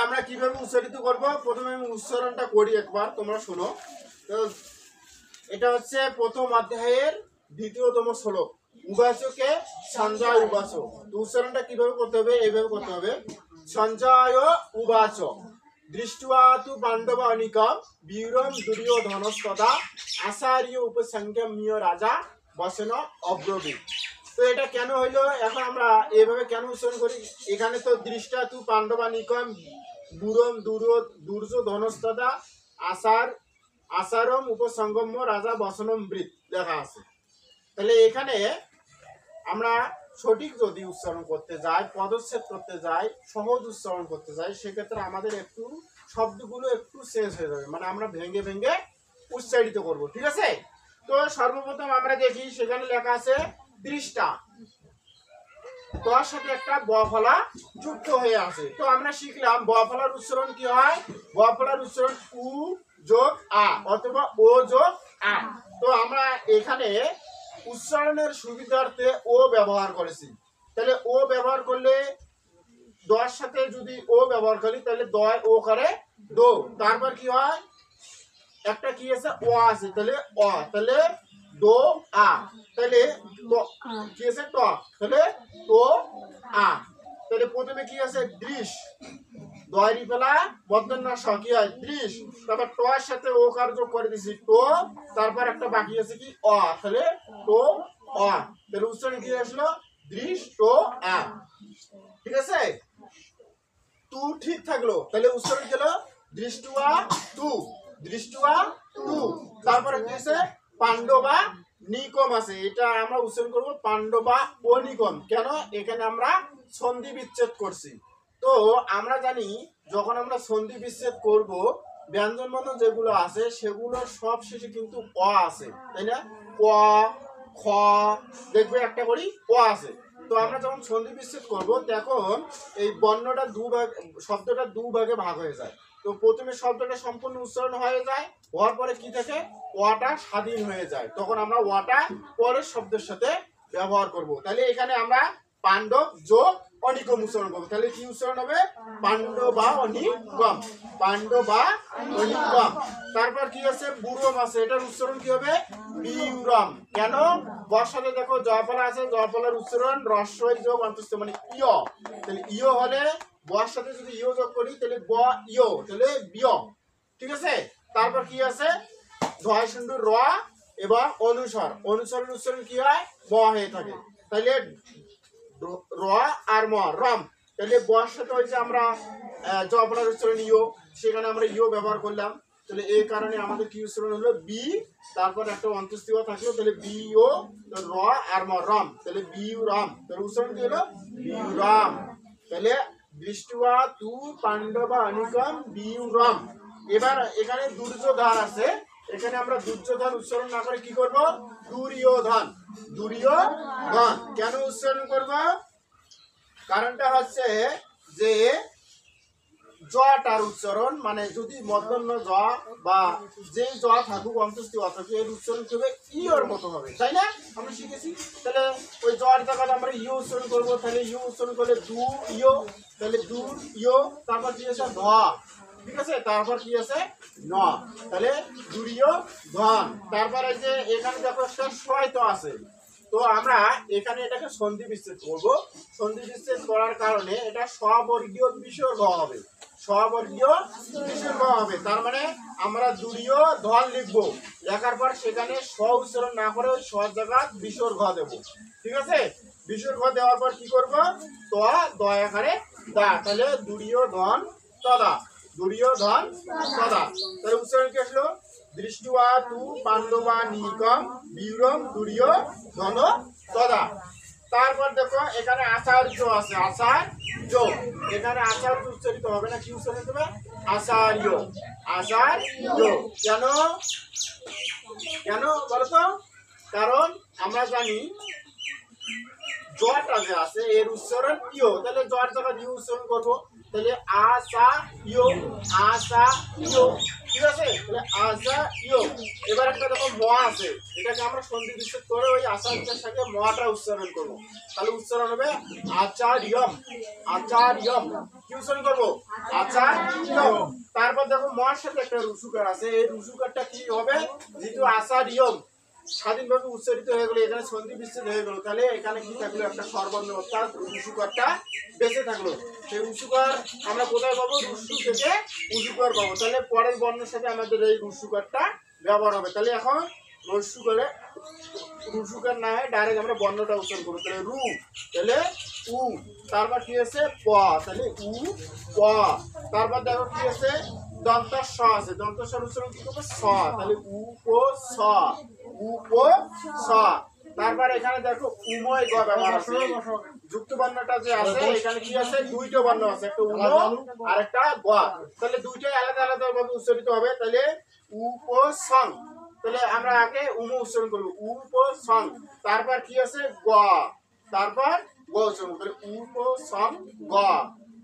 আমরা কিভাবে উচ্চারিত করব, প্রথমে আমি উচ্চারণটা করি একবার, তোমরা শোনো। তো এটা হচ্ছে প্রথম অধ্যায়ের দ্বিতীয়তম শ্লোক, উবাচকে সঞ্জয় উবাচ। তো উচ্চারণটা কিভাবে করতে হবে, এইভাবে করতে হবে। সঞ্জয় উবাচ দৃष्ट्वा तु पाण्डवानिकं वीरं दुर्योधनस्तदा आचार्य उपसंगम्य राजा বসন অব্রবীত। তো এটা কেন হইলো, এখন আমরা এইভাবে কেন উচ্চারণ করি, এখানে তো দৃষ্টা তু পাণ্ডবানিকম বুরম দুর্যোধনস্তদা আচারম উপসংগম্য রাজা বসনম বৃত লেখা আছে। তাহলে এখানে আমরা সঠিক যদি উচ্চারণ করতে যাই, পদচ্ছেদ করতে যাই, সহজ উচ্চারণ করতে যাই, সেক্ষেত্রে আমাদের একটু শব্দগুলো একটু চেঞ্জ হয়ে যাবে, মানে আমরা ভেঙে ভেঙে উচ্চারিত করব, ঠিক আছে। তো সর্বপ্রথম আমরা দেখি, সেখানে লেখা আছে দৃষ্টা, তার সাথে একটা ব ফলা যুক্ত হয়ে আছে। তো আমরা শিখলাম ব ফলার উচ্চারণ কি হয়, ব ফলার উচ্চারণ উ যোগ আ অথবা ও যোগ আ। তো আমরা এখানে উচ্চারণের সুবিধার্থে ও ব্যবহার করেছি। তাহলে ও ব্যবহার করলে, দর সাথে যদি ও ব্যবহার করি তাহলে দয় ও করে দো, তারপর কি হয়, একটা কি আছে ও আছে, তাহলে অ, তাহলে দো আ, তাহলে কি আছে ট, তাহলে তো আ। তাহলে প্রথমে কি আছে দৃশ, দয়রি পেলা বর্তনা স, কি হয় দৃশ, তারপর ট এর সাথে ও কার যোগ করে দিছি তো, তারপর একটা বাকি আছে কি অ, তাহলে তো অ। তাহলে উচ্চারণ কি আসলো দৃশ তো আ, ঠিক আছে। তু ঠিক থাকলো, তাহলে উচ্চারণ কি হলো দৃষ্টুয়া তু, দৃষ্টুয়া তু। তারপরে কি আছে পাণ্ডবা নিকম আছে, এটা আমরা উচ্চারণ করব পাণ্ডবা ও নিকম। কেন, এখানে আমরা সন্ধি বিচ্ছেদ করছি। তো আমরা জানি যখন আমরা সন্ধি বিচ্ছেদ করব, ব্যঞ্জন বর্ণ যেগুলো আছে সেগুলো সব শেষে কিন্তু অ আছে, তাই না। ক খ দেখবে একটা করি অ আছে। তো আমরা যখন সন্ধি বিচ্ছেদ করব তখন এই বর্ণটা শব্দটা দুভাগে ভাগ হয়ে যায়। তো প্রথমে শব্দটা সম্পূর্ণ উচ্চারণ হয়ে যায়, হওয়ার পরে কি থাকে ওয়াটা স্বাধীন হয়ে যায়, তখন আমরা ওয়াটা পরের শব্দের সাথে ব্যবহার করব। তাহলে এখানে আমরা পাণ্ডব যোগ অনিকম উচ্চারণ করবো। তাহলে কি উচ্চারণ হবে পাণ্ডবা অনিকম, পাণ্ডবা অনিকম। তারপর কি আছে বুরম আছে, এটার উচ্চারণ কি হবে বিউরম। কেন, বর্ষাতে দেখো জয়ফলা আছে, জয়ফলার উচ্চারণ রস্বই যোগ অন্তস্থ মানে ইয়। তাহলে ইয় হলে বর্ষাতে যদি ইয় যোগ করি তাহলে ব ইয়, তাহলে বিয়, ঠিক আছে। তারপর কি আছে ধয় সুন্দর র এবং অনুসর, অনুসরণ উচ্চারণ কি হয় ম হয়ে থাকে। তাহলে র আর ম রম, তাহলে বর্ষাতে হয়েছে আমরা জয়ফলার উচ্চারণ ইয়, সেখানে আমরা ইয় ব্যবহার করলাম। তাহলে এই কারণে আমাদের কি উচ্চারণ হলো বি, তারপর একটা অন্তস্থিত থাকলো, তাহলে বি ও র আর ম রম, তাহলে বিউ রম। তাহলে উচ্চারণ কি হলো বিউ রম। তাহলে দৃষ্টুয়া তু পাণ্ডবা অনিকম বিউ রম। এবার এখানে দুর্যোধন আছে, এখানে আমরা দুর্যোধন উচ্চারণ না করে কি করব দুর্যোধন, দুর্যোধন। কেন উচ্চারণ করব, কারণটা হচ্ছে যে জটার উচ্চারণ, মানে যদি মধ্যাহ্ন জ বা যে জ থাকুক অন্তস্থিত থাকুক, এর উচ্চারণ হবে ইয়র মতো হবে, তাই না, আমরা শিখেছি। তাহলে ওই জর জায়গায় আমরা ইয় উচ্চারণ করবো, তাহলে ইয় উচ্চারণ করলে দু ইয়, তাহলে দু ইয়, তারপর কি আছে ধ, ঠিক আছে, তারপর কি আছে ন, তাহলে দুর্যোধন। তারপর এই যে এখানে দেখো একটা শয়ত আছে, তো আমরা এখানে এটাকে সন্ধি বিচ্ছেদ করবো। সন্ধি বিচ্ছেদ করার কারণে এটা স্ববর্গীয় বিসর্গ হবে, স্ববর্গীয় বিসর্গ হবে। তার মানে আমরা দুর্যোধন লিখবো, লেখার পর সেখানে স্ব উচ্চারণ না করে ওই স্ব জায়গা বিসর্গ দেব, ঠিক আছে। বিসর্গ দেওয়ার পর কি করবো ত দয়াকারে দা, তাহলে দুর্যোধন তদা, দুর্যোধন তদা। তাহলে উচ্চারণ কি আসলো দৃষ্টুয়া তু পাণ্ডবা নিকম বিউরম দুর্যোধন তদা। তারপর দেখো এখানে আচার্য আছে, আচার্য, এখানে আচার্য উচ্চারিত হবে না, কি উচ্চারিত হবে আচার্য, আচার্য। কেন, কেন বলতো, কারণ আমরা জানি জটা যে আছে এর উচ্চারণ ইয়, তাহলে জট জায়গা দিয়ে উচ্চারণ করবো, তাহলে আসা ইয়ো, আসা ইয়ো, ঠিক আছে? তাহলে আসা ইয়ো। এবার একটা দেখো ম আছে, এটাকে আমরা সন্ধি বিচ্ছেদ করে ওই আসার সাথে মটা উচ্চারণ করব। তাহলে উচ্চারণ হবে আচার্যম, আচার্যম। কি উচ্চারণ করবো? আচার্যম। তারপর দেখো মর সাথে একটা রুসুকার আছে, এই রুসুকারটা কি হবে? যেহেতু আচার্যম স্বাধীনভাবে উচ্চারিত হয়ে গেলো, এখানে সন্ধি বিচ্ছেদ হয়ে গেলো, তাহলে এখানে কি থাকলো? একটা স্বরবর্ণ, অর্থাৎ রুসুকারটা বেঁচে থাকলো। সেই উসুকার আমরা কোথায় পাবো? রুসু থেকে উসুকার পাবো। তাহলে পরের বর্ণের সাথে আমাদের এই রুসুকারটা ব্যবহার হবে। তাহলে এখন রসুকারে রুসুকার না হয় ডাইরেক্ট আমরা বর্ণটা উচ্চারণ করবো। তাহলে রু, তাহলে উ, তারপর কি আছে? প, তাহলে উ প। তারপর দেখো কি আছে? দন্ত স আছে, দন্ত স্বর উচ্চারণ কি করবো? স, তাহলে উ প স, উ প স। তারপর এখানে দেখো উময় গ ব্যবহার আছে, যুক্ত বর্ণটা যে আছে এখানে কি আছে? দুইটা বর্ণ আছে, একটা উম আর একটা গ। তাহলে দুইটাই আলাদা আলাদা ভাবে উচ্চারিত হবে। তাহলে উপসং, তাহলে আমরা আগে উম উচ্চারণ করবো, উপসং। তারপর কি আছে? গ, তারপর গ উচ্চারণ, তাহলে উপসং গ।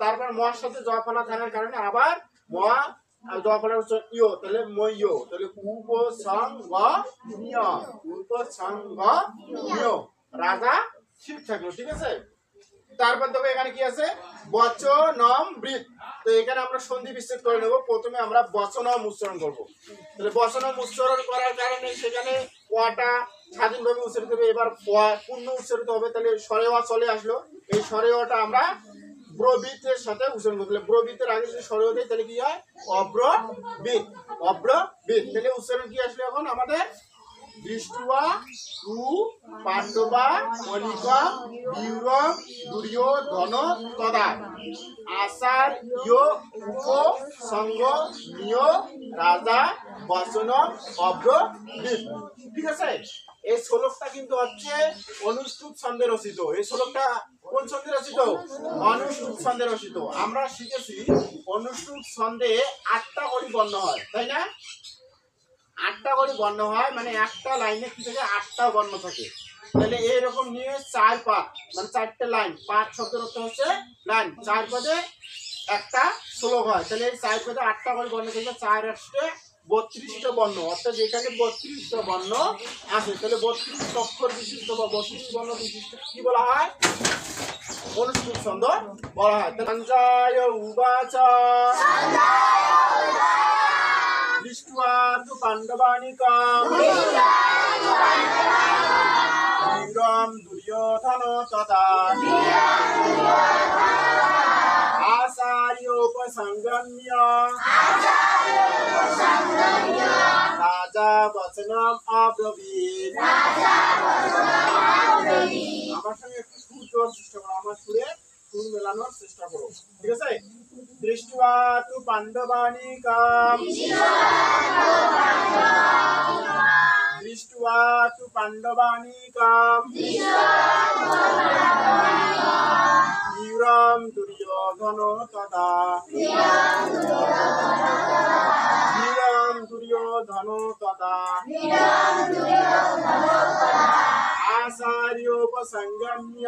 তারপর মর সাথে জফলা থাকার কারণে আবার ম জফলা উচ্চারণ ইয়, তাহলে মইয়, তাহলে উপসং গ নিয়, উপসং গ নিয়। রাজা ঠিক থাকলো, ঠিক আছে? তারপর দেখো এখানে কি আছে? বচনম বৃত। তো এখানে আমরা সন্ধি বিচ্ছেদ করে নেব। প্রথমে আমরা বচনম উচ্চারণ করব। তাহলে বচনম উচ্চারণ করার কারণে সেখানে ওয়াটা স্বাধীনভাবে উচ্চারিত হবে, এবার পূর্ণ উচ্চারিত হবে। তাহলে স্বরে ওয়া চলে আসলো, এই স্বরে ওয়াটা আমরা ব্রবৃতের সাথে উচ্চারণ করব। তাহলে ব্রবৃতের আগে যদি স্বরে ওয়া দেয় তাহলে কি হয়? অব্রবৃত, অব্রবৃত। তাহলে উচ্চারণ কি আসলো এখন আমাদের? দৃষ্টুয়া তু পাণ্ডবা অনিকম বিউরম দুর্যোধন তদা আসার ইয় উপ সঙ্গ নিয় রাজা বচন অব্রবৃত। ঠিক আছে? এই শ্লোকটা কিন্তু হচ্ছে অনুষ্ঠুপ ছন্দে রচিত। এই শ্লোকটা কোন ছন্দে রচিত? অনুষ্ঠুপ ছন্দে রচিত। আমরা শিখেছি অনুষ্ঠুপ ছন্দে 8টা করে বর্ণ হয়, তাই না? 8টা করে বর্ণ হয়, মানে একটা লাইনে কি থাকে? 8টা বর্ণ থাকে। তাহলে এইরকম নিয়ে 4 পাঠ, মানে 4টে লাইন। পাঠ শব্দের অর্থ হচ্ছে লাইন। 4 পদে একটা শ্লোক হয়। তাহলে এই 4 পদে 8টা করে বর্ণ থেকে 4 আসছে 32টা বর্ণ, অর্থাৎ এখানে 32টা বর্ণ আছে। তাহলে 32 অক্ষর বিশিষ্ট বা 32 বর্ণ বিশিষ্ট কি বলা হয়? অনুষ্ঠুপ ছন্দ বলা হয়। সঞ্জয় উবাচ দৃष्ट्वा तु पाण्डवानिकं वीरं दुर्योधन तदा आचार्योपसंगम्य राजा वचनम् अब्रवीत्। আমার সঙ্গে একটু সুর দেওয়ার চেষ্টা করো, আমার সুরে সুর মেলানোর চেষ্টা করো, ঠিক আছে? দৃष्ट्वा तु पाण्डवानिकं दृष्ट्वा तु पाण्डवानिकं वीरं दुर्योधन तदा वीरं दुर्योधन तदा आचार्योपसंगम्य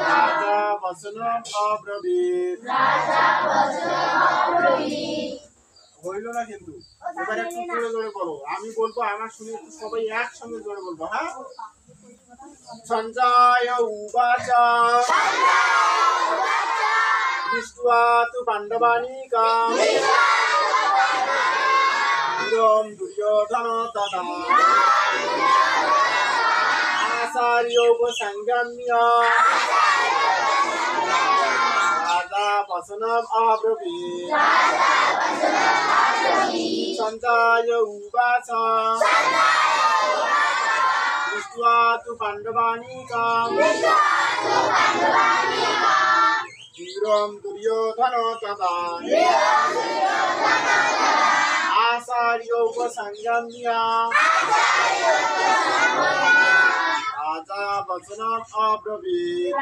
राजा वचनम् अब्रवीत्। হইল না কিন্তু, এবার একটু জোরে জোরে বলো। আমি বলবো, আমার শুনে একটু সবাই একসঙ্গে জোরে বলবো, হ্যাঁ? সঞ্জয় উবাচ দৃष्ट्वा तु पाण्डवानिकं वीरं दुर्योधन तदा आचार्योपसंगम्य राजा वचनम् अब्रवीत्। सञ्जय उवाच दृष्ट्वा तु पाण्डवानिकं वीरं दुर्योधन तदा आचार्योपसंगम्य राजा वचनम् अब्रवीत्।